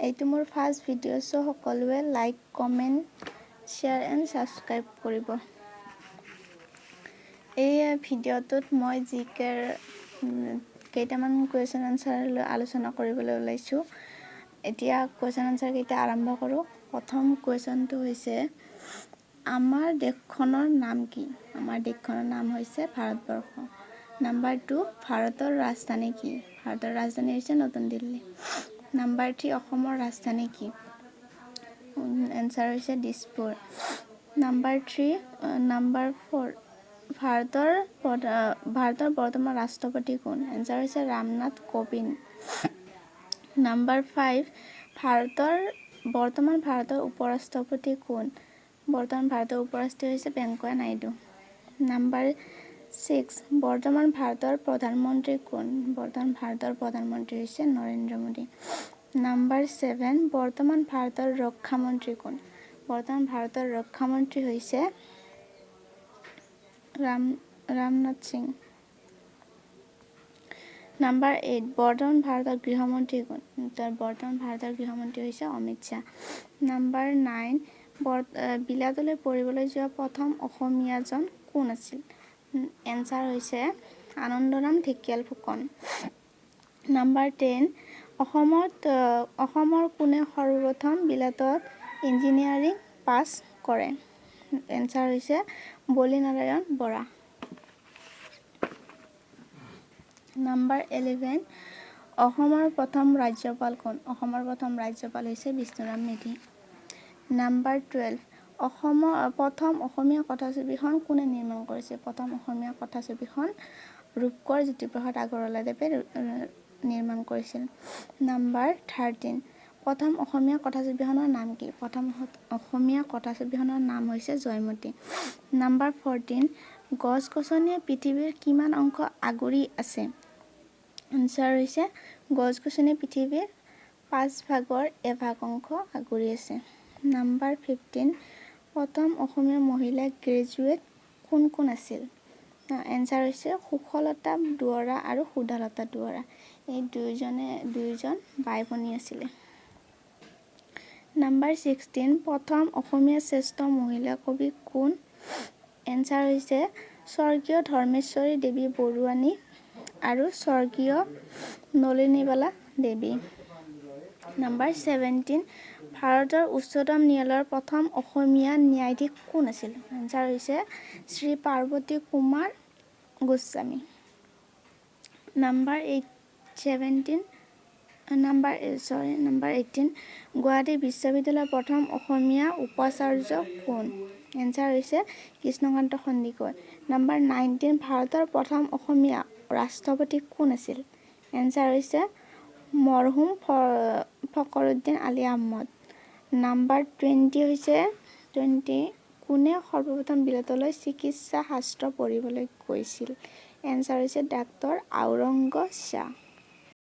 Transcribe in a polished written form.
এইটো মোৰ first video' চ' সকলোৱে like comment share and subscribe কৰিব। এই ভিডিঅ'টোত মই জিকেৰ কেইটামান কুৱেশ্যন আনচাৰ লৈ আলোচনা কৰিবলৈ ওলাইছোঁ। এতিয়া কুৱেশ্যন আনচাৰ কেইটা আৰম্ভ কৰোঁ। প্ৰথম কুৱেশ্যনটো হৈছে আমাৰ দেশখনৰ নাম কি? আমাৰ দেশখনৰ নাম হৈছে ভাৰতবৰ্ষ। নাম্বাৰ 2 ভাৰতৰ ৰাজধানী কি? ভাৰতৰ ৰাজধানী হৈছে নতুন দিল্লী। নাম্বাৰ 3 অসমৰ ৰাজধানী কি? এনচাৰ হৈছে দিছপুৰ। নাম্বাৰ 4 ভাৰতৰ বৰ্তমান ৰাষ্ট্ৰপতি কোন? এনচাৰ হৈছে ৰামনাথ কোবিন্দ। নাম্বাৰ 5 বৰ্তমান ভাৰতৰ উপৰাষ্ট্ৰপতি কোন? বৰ্তমান ভাৰতৰ উপৰাষ্ট্ৰপতি হৈছে ভেংকায়া নাইডু। নাম্বাৰ 6 বৰ্তমান ভাৰতৰ প্ৰধানমন্ত্ৰী কোন? বৰ্তমান ভাৰতৰ প্ৰধানমন্ত্ৰী হৈছে নৰেন্দ্ৰ মোদী। নাম্বাৰ 7 বৰ্তমান ভাৰতৰ ৰক্ষা মন্ত্ৰী কোন? বৰ্তমান ভাৰতৰ ৰক্ষা মন্ত্ৰী হৈছে ৰাজনাথ সিং। নাম্বাৰ 8 বৰ্তমান ভাৰতৰ গৃহমন্ত্ৰী কোন? বৰ্তমান ভাৰতৰ গৃহমন্ত্ৰী হৈছে অমিত শ্বাহ। নাম্বাৰ 9 বিলাতলৈ পঢ়িবলৈ যোৱা প্ৰথম অসমীয়াজন কোন আছিল? এনচাৰ হৈছে আনন্দৰাম ঢেকিয়াল ফুকন। নাম্বাৰ 10 অসমৰ কোনে সৰ্বপ্ৰথম বিলাতত ইঞ্জিনিয়াৰিং পাছ কৰে? এনচাৰ হৈছে বলিনাৰায়ণ বৰা। নাম্বাৰ 11 অসমৰ প্ৰথম ৰাজ্যপাল কোন? অসমৰ প্ৰথম ৰাজ্যপাল হৈছে বিষ্ণুৰাম মেধি। নাম্বাৰ 12 প্ৰথম অসমীয়া কথাছবিখন কোনে নিৰ্মাণ কৰিছিল? প্ৰথম অসমীয়া কথাছবিখন ৰূপকোঁৱৰ জ্যোতিপ্ৰসাদ আগৰৱালাদেৱে নিৰ্মাণ কৰিছিল। নাম্বাৰ 13 প্ৰথম অসমীয়া কথাছবিখনৰ নাম কি? প্ৰথম অসমীয়া কথাছবিখনৰ নাম হৈছে জয়মতী। নাম্বাৰ 14 গছ-গছনিয়ে পৃথিৱীৰ কিমান অংশ আগুৰি আছে? এনচাৰ হৈছে গছ-গছনিয়ে পৃথিৱীৰ 1/5 অংশ আগুৰি আছে। নাম্বাৰ 15 প্ৰথম অসমীয়া মহিলা গ্ৰেজুৱেট কোন আছিল? এনচাৰ হৈছে সুখলতা দুৱৰা আৰু সুধালতা দুৱৰা। এই দুয়োজন বাই-ভনী আছিলে। নাম্বাৰ 16 প্ৰথম অসমীয়া শ্ৰেষ্ঠ মহিলা কবি কোন? এনচাৰ হৈছে স্বৰ্গীয় ধৰ্মেশ্বৰী দেৱী বৰুৱানী আৰু স্বৰ্গীয় নলিনীবালা দেৱী। নাম্বাৰ 17 ভাৰতৰ উচ্চতম ন্যায়ালয়ৰ প্ৰথম অসমীয়া ন্যায়াধীশ কোন আছিল? এনচাৰ হৈছে শ্ৰী পাৰ্বতী কুমাৰ গোস্বামী। নাম্বাৰ 18 গুৱাহাটী বিশ্ববিদ্যালয়ৰ প্ৰথম অসমীয়া উপাচাৰ্য কোন? এনচাৰ হৈছে কৃষ্ণকান্ত সন্দিকৈ। নাম্বাৰ 19 ভাৰতৰ প্ৰথম অসমীয়া ৰাষ্ট্ৰপতি কোন আছিল? এনচাৰ হৈছে মৰহুম ফখৰুদ্দিন আলি আহমদ। নাম্বাৰ 20 কোনে সৰ্বপ্ৰথম বিলাতলৈ চিকিৎসা শাস্ত্ৰ পঢ়িবলৈ গৈছিল? এনচাৰ হৈছে ডাক্তৰ ঔৰংগজেব শ্বাহ।